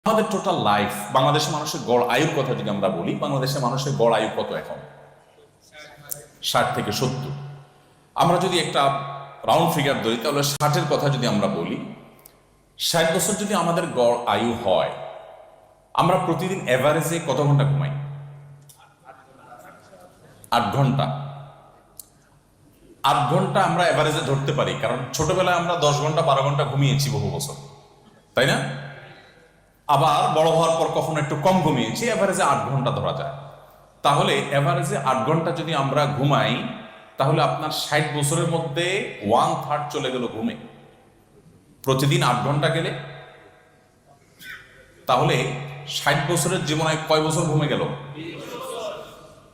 আমাদের total life, বাংলাদেশের মানুষের গড় আয়ুর কথা যদি আমরা বলি, বাংলাদেশের মানুষের গড় আয়ু কত এখন? 60 থেকে 70। আমরা যদি একটা রাউন্ড ফিগার ধরি, তাহলে 60-এর কথা যদি আমরা বলি, 60 বছর যদি আমাদের গড় আয়ু হয়, আমরা প্রতিদিন এভারেজে কত ঘন্টা ঘুমাই? 8 ঘন্টা। 8 ঘন্টা আমরা এভারেজে ধরতে পারি, কারণ ছোটবেলায় আমরা 10 ঘন্টা 12 ঘন্টা ঘুমিয়েছি বহু বছর, তাই না? আবার বড় হওয়ার পর কখনো একটু কম ঘুমিয়েছি, এভারেজে 8 ঘন্টা ধরা যায়। তাহলে এভারেজে 8 ঘন্টা যদি আমরা ঘুমাই, তাহলে আপনার 60 বছরের মধ্যে 1/3 চলে গেল ঘুমে। প্রতিদিন 8 ঘন্টা গেলে তাহলে 60 বছরের জীবনে কয় বছর ঘুমে গেল?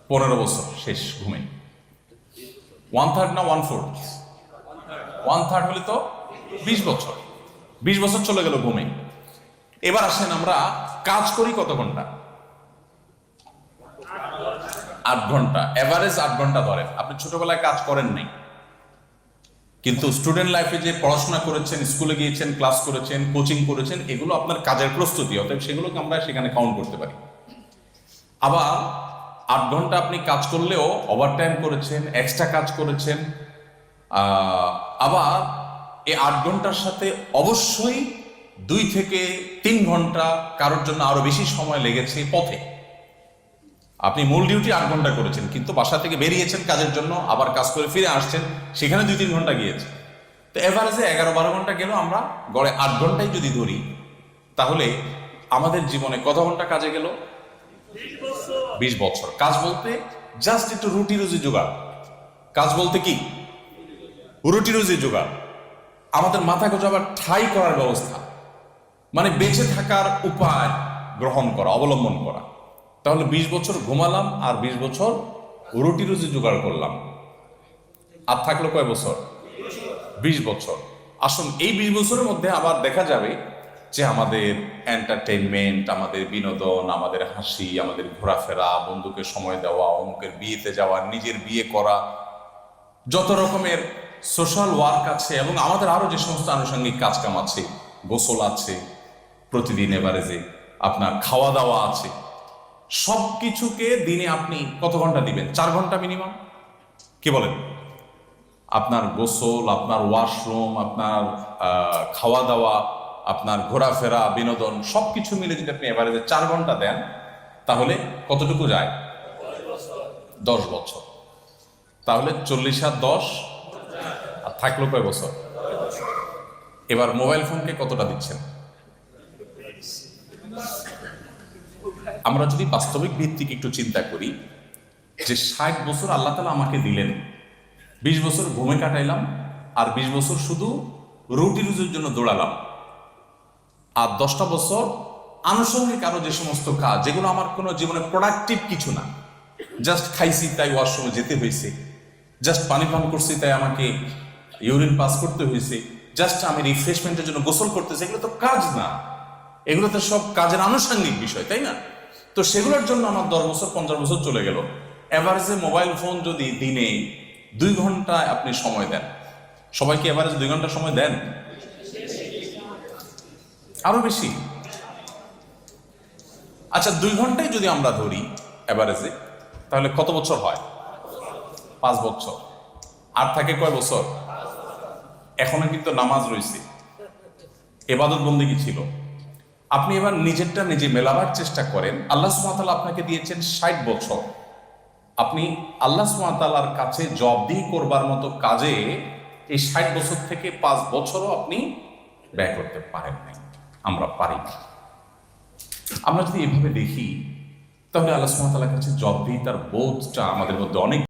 15 বছর শেষ ঘুমে। 1/3 না 1/4? 1/3 হলে তো 20 বছর। 20 বছর চলে গেল ঘুমে। এবার আসেন, আমরা কাজ করি কত ঘন্টা? 8 ঘন্টা। এভারেজ 8 ঘন্টা ধরেন। আপনি ছোটবেলায় কাজ করেন নাই, কিন্তু স্টুডেন্ট লাইফে যে পড়াশোনা করেছেন, স্কুলে গিয়েছেন, ক্লাস করেছেন, কোচিং করেছেন, এগুলো আপনার কাজের প্রস্তুতি, অতএব সেগুলোকে আমরা সেখানে কাউন্ট করতে পারি। আবার 8 ঘন্টা আপনি কাজ করলেও ওভারটাইম করেছেন, এক্সট্রা কাজ করেছেন। আবার এই 8 ঘন্টার সাথে অবশ্যই 2 থেকে 3 ঘন্টা কারোর জন্য আরো বেশি সময় লেগেছে পথে। আপনি মূল ডিউটি 8 ঘন্টা করেছেন, কিন্তু বাসা থেকে বেরিয়েছেন কাজের জন্য, আবার কাজ করে ফিরে আসছেন, সেখানে 2-3 ঘন্টা গিয়েছে। তো এভারেজে 11-12 ঘন্টা গেল। আমরা গড়ে 8 ঘন্টাই যদি ধরি, তাহলে আমাদের জীবনে কত ঘন্টা কাজে গেল? 20 বছর। কাজ বলতে জাস্ট একটু রুটি রুজি জোগাড়। কাজ বলতে কি? রুটি রুজি জোগাড়। আমাদের মাথা গোজাবার ঠাঁই করার ব্যবস্থা, মানে বেঁচে থাকার উপায় গ্রহণ করা, অবলম্বন করা। তাহলে 20 বছর ঘুমালাম আর 20 বছর রুটি রুজি জোগাড় করলাম, আর থাকলো কয় বছর? 20 বছর। আসুন, এই 20 বছরের মধ্যে আবার দেখা যাবে যে আমাদের এন্টারটেইনমেন্ট, আমাদের বিনোদন, আমাদের হাসি, আমাদের ঘোরাফেরা, বন্ধুকে সময় দেওয়া, অমুকের বিয়েতে যাওয়া, নিজের বিয়ে করা, যত রকমের সোশ্যাল ওয়ার্ক আছে, এবং আমাদের আরো যে সমস্ত আনুষঙ্গিক কাজকাম আছে, গোসল আছে, প্রতিদিন এভারেজে আপনার খাওয়া দাওয়া আছে, সব কিছুকে দিনে আপনি কত ঘন্টা দিবেন? 4 ঘন্টা মিনিমাম। কি বলেন? আপনার গোসল, আপনার ওয়াশরুম, আপনার খাওয়া দাওয়া, আপনার ঘোরাফেরা, বিনোদন, সবকিছু মিলে যদি আপনি এভারেজে 4 ঘন্টা দেন, তাহলে কতটুকু যায়? 10 বছর। তাহলে 40 আর 10, আর থাকলো কয় বছর? এবার মোবাইল ফোনকে কতটা দিচ্ছেন? আমরা যদি বাস্তবিক ভিত্তিক একটু চিন্তা করি, যে 60 বছর আল্লাহ তাআলা আমাকে দিলেন, 20 বছর ঘুমে কাটাইলাম, আর 20 বছর শুধু রুটি রুজির জন্য দৌড়ালাম, আর 10টা বছর আনুষঙ্গিক আরো যে সমস্ত কাজ, যেগুলো আমার কোনো জীবনে প্রোডাক্টিভ কিছু না, জাস্ট খাইছি তাই ওয়াশরুমে যেতে হয়েছে, জাস্ট পানি পান করছি তাই আমাকে ইউরিন পাস করতে হয়েছে, জাস্ট আমি রিফ্রেশমেন্টের জন্য গোসল করতেছি, এগুলো তো কাজ না, এগুলো তো সব কাজের আনুষঙ্গিক বিষয়, তাই না? তো সেগুলোর জন্য আমার 10 বছর 15 বছর চলে গেল। এভারেজে মোবাইল ফোন যদি দিনে 2 ঘন্টা আপনি সময় দেন, সবাইকে এভারেজ 2 ঘন্টা সময় দেন? আরো বেশি। আচ্ছা, 2 ঘন্টাই যদি আমরা ধরি এভারেজে, তাহলে কত বছর হয়? 5 বছর। আর থাকে কয় বছর? এখনো কিন্তু নামাজ রয়েছে, ইবাদত বন্দেগী ছিল। আপনি এবার নিজেরটা নিজে মেলাবার চেষ্টা করেন। আল্লাহ সুবহানাহু ওয়া তাআলা আপনাকে দিয়েছেন 60 বছর। আপনি আল্লাহ সুবহানাহু ওয়া তাআলার কাছে জবাবদিহি করবার মতো কাজে এই 60 বছর থেকে 5 বছরও আপনি ব্যয় করতে পারেন নাই। আমরা পারি না। আমরা যদি এভাবে দেখি, তাহলে আল্লাহ সুবহানাহু ওয়া তাআলার কাছে জবাবদিহিতার বোধটা আমাদের মধ্যে অনেক